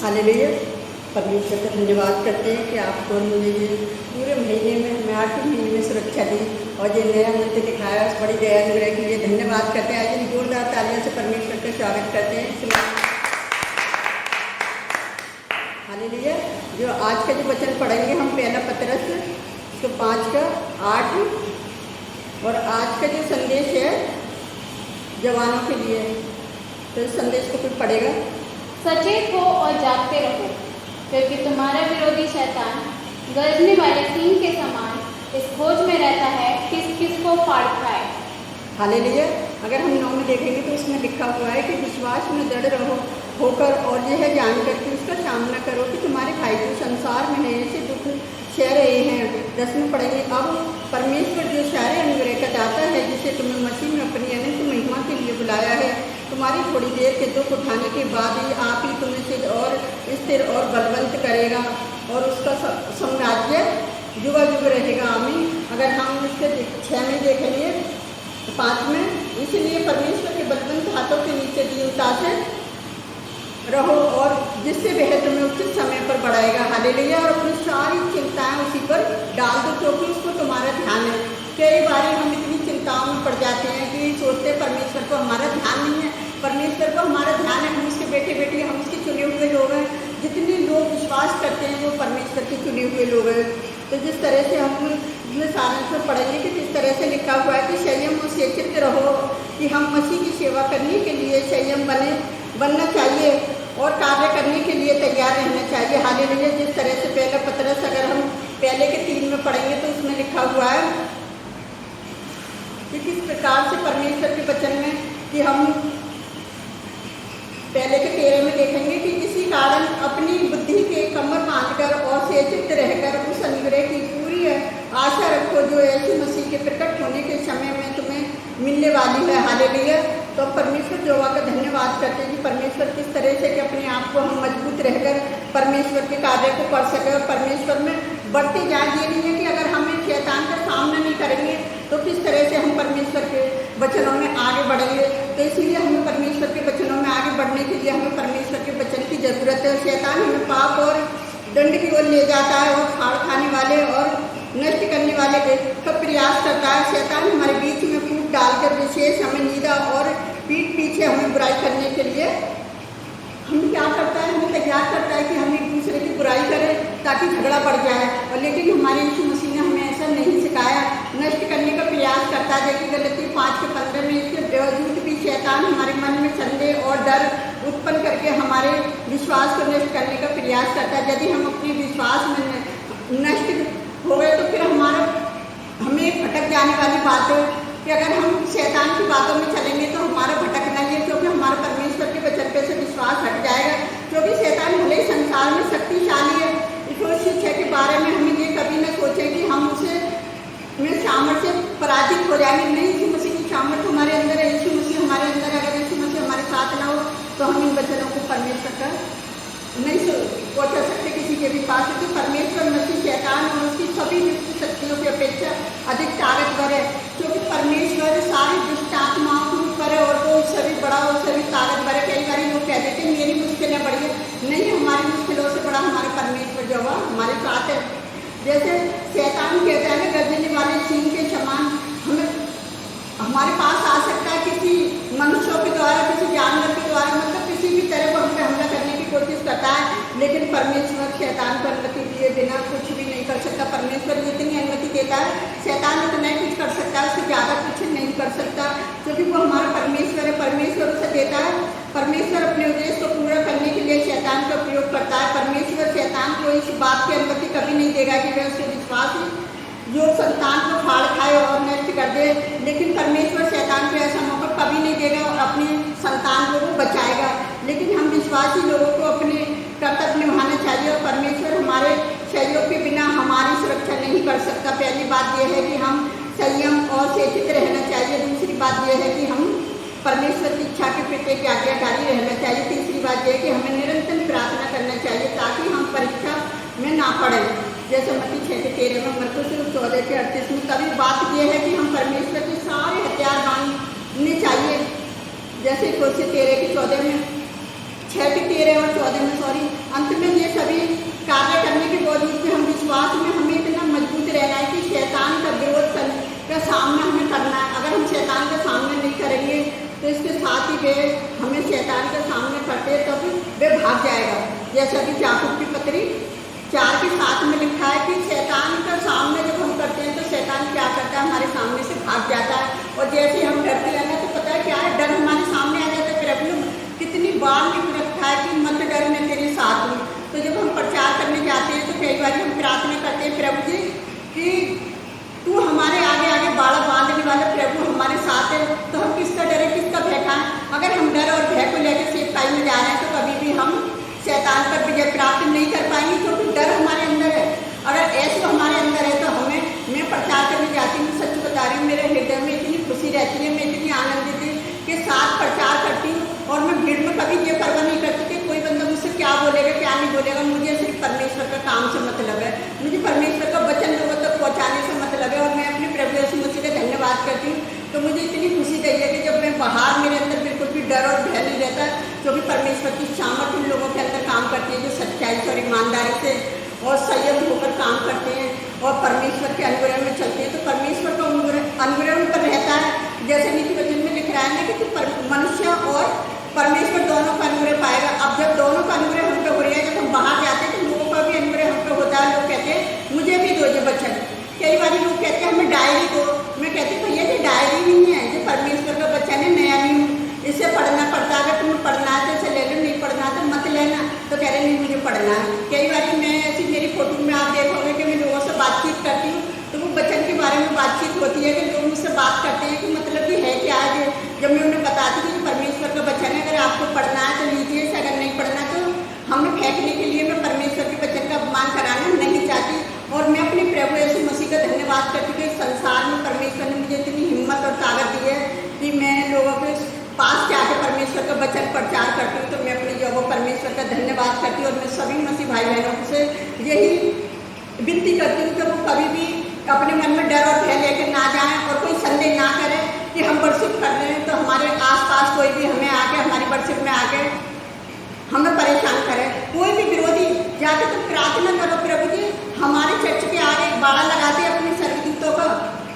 Hallelujah. परमेश्वर का धन्यवाद करते हैं कि आपको मुझे ये पूरे महीने में हमें 8 महीने में सुरक्षा दी और ये नया मंत्र दिखाया, उस बड़ी दया अनुग्रह के लिए धन्यवाद करते हैं। आज इन जोरदार तालियों से परमेश्वर का स्वागत करते हैं। हालेलुया। जो आज का जो वचन पढ़ेंगे हम पहला पतरस तो 5 का 8 और आज का जो संदेश है जवानों के लिए, तो इस संदेश को कोई पढ़ेगा। सचेत हो और जागते रहो, क्योंकि तुम्हारा विरोधी शैतान गरजने वाले सिंह के समान इस खोज में रहता है किस किस को फाड़ खाए। हालेलुया। अगर हम 9 में देखेंगे तो उसमें लिखा हुआ है कि विश्वास में दृढ़ रहो होकर और यह जानकर कि उसका सामना करो कि तुम्हारे भाई जो संसार में है ऐसे दुख सह रहे हैं। 10 में पढ़ेंगे, अब परमेश्वर जो सारे अनुग्रह का दाता है, जिसे तुम्हें मसीह में अपनी अनंत महिमा के लिए बुलाया है, तुम्हारी थोड़ी देर के दुख उठाने के बाद ही आप ही तुम्हें सिद्ध और स्थिर और बलवंत करेगा और उसका साम्राज्य युगा युग रहेगा। आमीन। अगर हम इसके 6 में देखेंगे तो 5 में, इसलिए परमेश्वर के बलवंत हाथों के नीचे दृढ़ता से रहो और जिससे वह तुम्हें उचित समय पर बढ़ाएगा। हालेलुया। और अपनी सारी चिंताएं उसी पर डाल दो क्योंकि उसको तुम्हारा ध्यान है। कई बार हम इतनी चिंताओं में पड़ जाते हैं कि सोचते परमेश्वर को हमारा ध्यान नहीं है। परमेश्वर को हमारा ध्यान है, हम उसके बेटे बेटी, हम उसके चुने हुए लोग हैं। जितने लोग विश्वास करते हैं वो परमेश्वर के चुने हुए लोग हैं। तो जिस तरह से हम इसमें सारांश में पढ़ेंगे कि किस तरह से लिखा हुआ है कि संयम और सचेत रहो, कि हम मसीह की सेवा करने के लिए संयम बनना चाहिए और कार्य करने के लिए तैयार रहना चाहिए। हालेलुया। जिस तरह से पहला पतरस अगर हम पहले के 3 में पढ़ेंगे तो उसमें लिखा हुआ है कि किस प्रकार से परमेश्वर के वचन में कि हम पहले के 13 में देखेंगे कि इसी कारण अपनी बुद्धि के कमर बांधकर और सचेत रहकर उस अनुग्रह की पूरी आशा रखो जो यीशु मसीह के प्रकट होने के समय में तुम्हें मिलने वाली है। हालेलुया। तो परमेश्वर यहोवा का धन्यवाद करते हैं कि परमेश्वर किस तरह से कि अपने आप को हम मजबूत रहकर परमेश्वर के कार्य को कर सके और परमेश्वर में बढ़ते जाए। ये नहीं है कि अगर हमें शैतान का सामना नहीं करेंगे तो किस तरह से हम परमेश्वर के वचनों में आगे बढ़ेंगे। तो इसलिए हमें परमेश्वर के वचनों में आगे बढ़ने के लिए हमें परमेश्वर के वचन की जरूरत है। शैतान हमें पाप और दंड की ओर ले जाता है और फाड़ खाने वाले और नष्ट करने वाले का प्रयास करता है। शैतान हमारे बीच में फूट डालकर विशेष हमें निंदा और पीठ पीछे हमें बुराई करने के लिए हमें क्या करता है, हमें तैयार करता है कि हम एक दूसरे की बुराई करें ताकि झगड़ा बढ़ जाए। और लेकिन हमारे यीशु मसीह ने हमें ऐसा नहीं सिखाया, नष्ट करने का प्रयास करता है। जैसे गलती 5 के 15 में, इसके बावजूद भी शैतान हमारे मन में संदेह और डर उत्पन्न करके हमारे विश्वास को नष्ट करने का प्रयास करता है। यदि हम अपने विश्वास में नष्ट हो गए तो फिर हमें भटक जाने वाली बात है कि अगर हम शैतान की बातों में चलेंगे तो हमारा भटकना ही है, क्योंकि हमारा परमेश्वर के वचन पे से विश्वास हट जाएगा। क्योंकि शैतान शक्तिशाली में शक्तिशाली है। इस शिक्षा के बारे में हमें ये कभी न सोचें कि हम उसे में सामर्थ्य से पराजित हो जाएंगे। नहीं, यीशु मसीह की सामर्थ्य हमारे अंदर है। यीशु मसीह हमारे अंदर है। अगर यीशु मसीह हमारे साथ ना हो तो हम इन वचनों को परमेश्वर का नहीं पहुँचा सकते किसी के भी पास। क्योंकि परमेश्वर मसीह शैतान और उसकी सभी दुष्ट शक्तियों की अपेक्षा अधिक ताकतवर है। क्योंकि परमेश्वर सारी दुष्ट आत्माओं के ऊपर है और वो उससे भी बड़ा और उससे भी ताकतवर है। कई बार लोग कह देते हैं मेरी मुश्किलें बड़ी है। नहीं, हमारी मुश्किलों से बड़ा हमारे परमेश्वर जो है हमारे साथ है। जैसे शैतान कहता है ना, गर्जने वाले सिंह के समान हमारे पास आ सकता है किसी मनुष्यों के द्वारा, किसी जानवर के द्वारा, मतलब किसी भी तरह को हम पे हमला करने की कोशिश करता है। लेकिन परमेश्वर शैतान को अनुमति दिए बिना कुछ भी नहीं कर सकता। परमेश्वर जितनी अनुमति देता है शैतान उतना ही कुछ कर सकता है, उससे ज़्यादा कुछ नहीं कर सकता। क्योंकि वो हमारा परमेश्वर है। परमेश्वर उसे देता है। परमेश्वर अपने उद्देश्य को पूरा करने के लिए शैतान का प्रयोग करता है। परमेश्वर शैतान को इस बात की अनुमति कभी नहीं देगा कि वह उसके विश्वास जो संतान को फाड़ खाए और नष्ट कर दे। लेकिन परमेश्वर शैतान को ऐसा मौका कभी नहीं देगा और अपनी संतान को वो बचाएगा। लेकिन हम विश्वासी लोगों को अपने कर्तव्य निभाना चाहिए और परमेश्वर हमारे सहयोग के बिना हमारी सुरक्षा नहीं कर सकता। पहली बात यह है कि हम संयम और चेतित रहना चाहिए। दूसरी बात यह है कि हम परमेश्वर की इच्छा के प्रत्येक आज्ञाकारी रहना चाहिए। तीसरी बात यह है कि हमें निरंतर प्रार्थना करना चाहिए ताकि हम परीक्षा में ना पड़ें। जैसे मत्ती 6:13 में, मरकुस 14:38 में। तभी बात यह है कि हम परमेश्वर के सारे हथियार बांधने चाहिए। जैसे कोशिश 13:14 में, 6:13 और 14 में, सॉरी। अंत में ये सभी कार्य करने के बावजूद भी हम विश्वास में हमें इतना मजबूत रहना है कि शैतान का विरोध का सामना हमें करना है। अगर हम शैतान का सामना नहीं करेंगे तो इसके साथ ही वे हमें शैतान का सामना करते हैं तब वे भाग जाएगा। जैसा कि याकूब की पत्री 4:7 में लिखा है कि शैतान का सामना जब हम करते हैं तो शैतान क्या करता है, हमारे सामने से भाग जाता है। और जैसे हम डरते हैं ना तो पता है क्या है, डर हमारे सामने आ जाता है। प्रभु कितनी बार लिख रखा है कि मत डर, मैं तेरे साथ हूँ। तो जब हम प्रचार करने जाते हैं तो कई बार हम प्रार्थना करते हैं प्रभु जी कि तू हमारे आगे आगे बाड़ा बांधने वाला प्रभु हमारे साथ है। तो हम किसका डरे, किसका भय खाएं? अगर हम डर और भय को लेकर सेवकाई में जा रहे हैं तो कभी भी हम शैतान पर विजय प्राप्त नहीं कर पाएंगे। क्योंकि डर हमारे अंदर है। अगर ऐसे हमारे अंदर है तो मैं प्रचार करने जाती हूँ, सच बता रही हूँ, मेरे हृदय में इतनी खुशी रहती है, मैं इतनी आनंदित के साथ प्रचार करती हूँ। और मैं भीड़ में कभी ये परवाह नहीं करती कि कोई बंदा मुझसे क्या बोलेगा क्या नहीं बोलेगा। मुझे सिर्फ परमेश्वर का काम से मतलब है, मुझे परमेश्वर का वचन लोगों तक पहुँचाने से मतलब है। और मैं अपने प्रभु यीशु मसीह का धन्यवाद करती हूँ। तो मुझे इतनी खुशी रही है कि जब मैं बाहर, मेरे अंदर बिल्कुल भी डर और भय नहीं रहता, क्योंकि परमेश्वर की सामर्थ्य उन लोगों के अंदर काम करती है जो सच्चाई और ईमानदारी से और संयम होकर काम करते हैं और परमेश्वर के अनुग्रह में चलते हैं। तो परमेश्वर का अनुग्रह उन पर रहता है। जैसे नीति वचन में लिख रहा है ना कि तू मनुष्य और परमेश्वर दोनों का अनुग्रह पाएगा। अब जब दोनों का अनुग्रह हम पे हो रहा है, जब हम बाहर जाते हैं तो लोगों का भी अनुग्रह हम पे होता है। लोग कहते हैं मुझे भी दो ये वचन। कई बार लोग कहते हैं हमें डायरी दो। मैं कहती हूँ भैया ये डायरी नहीं है, ये परमेश्वर का वचन है, नया नहीं हूँ, इसे पढ़ना पड़ता है। अगर तुम्हें पढ़ना है तो इसे ले लो, नहीं पढ़ना तो मत लेना। तो कह रहे नहीं मुझे पढ़ना है। कई बार मैं ऐसी, मेरी फोटो में आप देखोगे कि मैं लोगों से बातचीत करती हूँ तो वो वचन के बारे में बातचीत होती है कि लोग मुझसे बात करते हैं कि मतलब ये है क्या है। जब मैं उन्हें बताती हूँ कि परमेश्वर का वचन है, अगर आपको पढ़ना है तो लीजिए, अगर नहीं पढ़ना तो हमें फेंकने के लिए मैं परमेश्वर के वचन का अपमान कराना नहीं चाहती। और मैं अपने प्रभु यीशु मसीह का धन्यवाद करती हूँ कि संसार में परमेश्वर ने मुझे इतनी हिम्मत और ताकत दी है कि मैं लोगों के पास जाकर परमेश्वर का वचन प्रचार करती हूँ। तो मैं अपने जो परमेश्वर का धन्यवाद करती हूँ। और मैं सभी मसीह भाई बहनों से यही विनती करती हूँ कि वो कभी भी अपने मन में डर और भय लेकर ना जाएं और कोई संदेह ना करें कि हम वर्शिप कर रहे हैं तो हमारे आसपास कोई भी हमें आके हमारी वर्शिप में आके हमें परेशान करे। कोई भी विरोधी जाके तो प्रार्थना करो प्रभु जी हमारे चर्च के आगे बाड़ा लगा दे अपने सर्वदूतों का,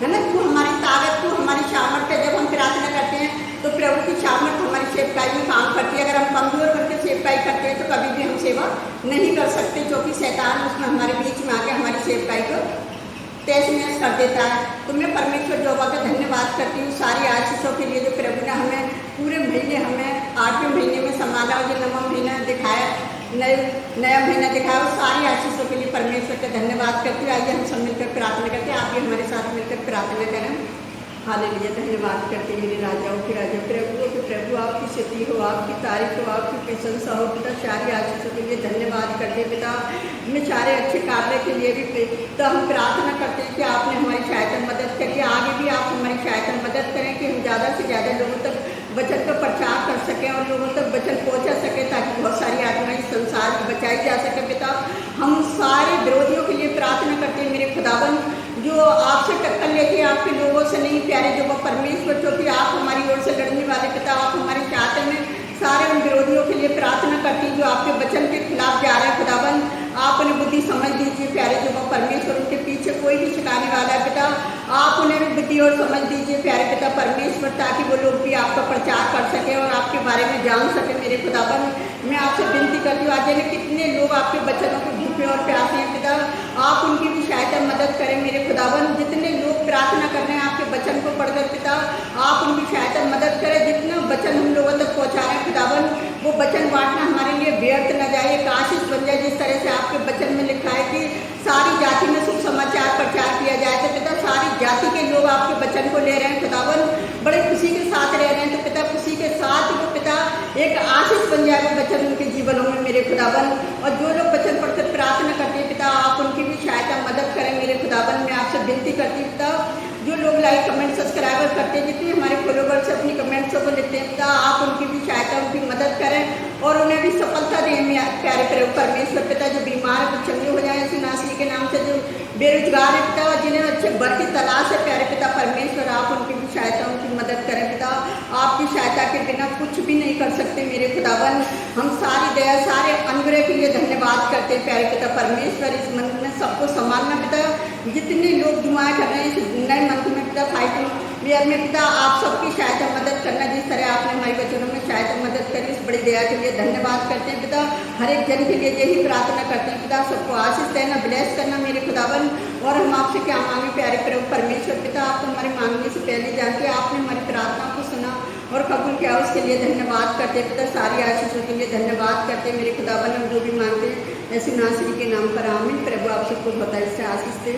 है ना। तू हमारी ताकत, तू हमारी सामर्थ्य। जब हम प्रार्थना करते हैं तो प्रभु की सामर्थ्य हमारी सेवकाई में काम करती है। अगर हम कमजोर करके सेवकाई करते हैं तो कभी भी हम सेवा नहीं कर सकते, क्योंकि शैतान उसमें हमारे बीच में आके हमारी सेवकाई को तहस नहस कर देता है। तो मैं परमेश्वर यहोवा का धन्यवाद करती हूँ सारी आशीषों के लिए जो प्रभु ने हमें पूरे महीने, हमें 8वें महीने में संभाला और जो 9वां महीना दिखाया, नया महीना दिखाया, और सारी आशीषों के लिए परमेश्वर का धन्यवाद करती हूँ। आइए हम सब मिलकर प्रार्थना करते हैं। आप भी हमारे साथ मिलकर प्रार्थना करें। हालेलुया, धन्यवाद करते हैं मेरे राजाओं के राजा, प्रभुओं के प्रभु, आपकी स्तुति हो, आपकी तारीफ हो, आपकी प्रशंसा हो पिता। सारी आशीषों के लिए धन्यवाद करते हैं पिता। हमें सारे अच्छे कार्य के लिए भी तो हम प्रार्थना करते हैं कि आपने हमारी सहायता मदद करिए, आगे भी आप हमारी सहायता मदद करें कि हम ज़्यादा से ज़्यादा लोगों तक वचन का प्रचार कर सकें और लोगों तक वचन पहुंचा सके, ताकि बहुत सारी आत्माएं इस संसार में बचाई जा सके पिता। हम सारे विरोधियों के लिए प्रार्थना करते हैं मेरे खुदावन, जो आपसे टक्कर लेके आपके लोगों से नहीं प्यारे, जो वो परमेश्वर, क्योंकि आप हमारी ओर से लड़ने वाले पिता, आप हमारे चाहते में सारे उन विरोधियों के लिए प्रार्थना करती जो आपके वचन के खिलाफ जा रहे हैं खुदावन। आप उन्हें बुद्धि समझ दीजिए प्यारे, जो वो परमेश्वर, उनके पीछे कोई भी सिखाने वाला है पिता, आप उन्हें भी बुद्धि और समझ दीजिए प्यारे पिता परमेश्वर, ताकि वो लोग भी आपका प्रचार कर सके और आपके बारे में जान सके मेरे खुदावन। मैं आपसे विनती करती हूँ, आज ने कितने लोग आपके वचनों को भूखे और प्यासे हैं पिता, आप उनकी भी सहायता मदद करें मेरे खुदावन। जितने लोग प्रार्थना कर रहे हैं आपके वचन को पढ़कर पिता, आप उनकी सहायता मदद करें। जितना वचन हम लोगों तक पहुँचा रहे हैं खुदावन, वो वचन बांटना हमारे लिए व्यर्थ न जाए, एक आशीष बन जाए। जिस तरह से आपके वचन में लिखा है कि सारी जाति में शुभ समाचार प्रचार किया जाए, तो पिता सारी जाति के लोग आपके वचन को ले रहे हैं खुदावन, बड़े खुशी के साथ रह रहे हैं, तो पिता खुशी के साथ वो पिता एक आशीष बन जाए वो वचन उनके जीवनों में मेरे खुदावन। और जो लोग वचन पढ़कर प्रार्थना करते हैं पिता, आप उनकी भी सहायता मदद करें मेरे खुदावन। मैं आपसे विनती करती हूँ पिता, जो लोग लाइक कमेंट सब्सक्राइबर करते हैं, जितने हमारे फॉलोवर्स अपनी कमेंट्स को लिखते हैं पिता, आप उनकी भी सहायता, उनकी मदद करें और उन्हें भी सफलता दें प्यारे प्रभु परमेश्वर पिता। जो बीमार है चंगे हो जाए यीशु नासरी के नाम से, जो बेरोजगार है पिता, जिन्हें अच्छे बर की तलाश है प्यारे पिता परमेश्वर, आप उनकी भी सहायता, उनकी मदद करें पिता। आपकी सहायता के बिना कुछ भी नहीं कर सकते मेरे खुदावन। हम सारी दया, सारे अनुग्रह के लिए धन्यवाद करते हैं प्यारे पिता परमेश्वर। इस मंथ में सबको संभालना पिता, जितने लोग दुआएं कर रहे हैं इस नए मंथ में पिता, फाइटिंग ईयर में पिता, आप सबकी सहायता मदद करना, जिस तरह आपने हमारे वचनों में सहायता मदद करी, इस बड़ी दया के लिए धन्यवाद करते हैं पिता। हर एक जन के लिए यही प्रार्थना करते हैं पिता, सबको आशीष देना, ब्लेस करना मेरे खुदावन। और हम आपसे क्या मांगे प्यारे प्रभु परमेश्वर पिता, आपको हमारे मांगने से पहले जानते, आपने हमारी प्रार्थना को सुना और कबूल किया, उसके लिए धन्यवाद करते हैं पिता। सारी आशीषों के लिए धन्यवाद करते हैं मेरे खुदावन। हम जो भी मांगते हैं यीशु नासरी के नाम पर आमीन। प्रभु आप सबको बहुत से आशीष दे।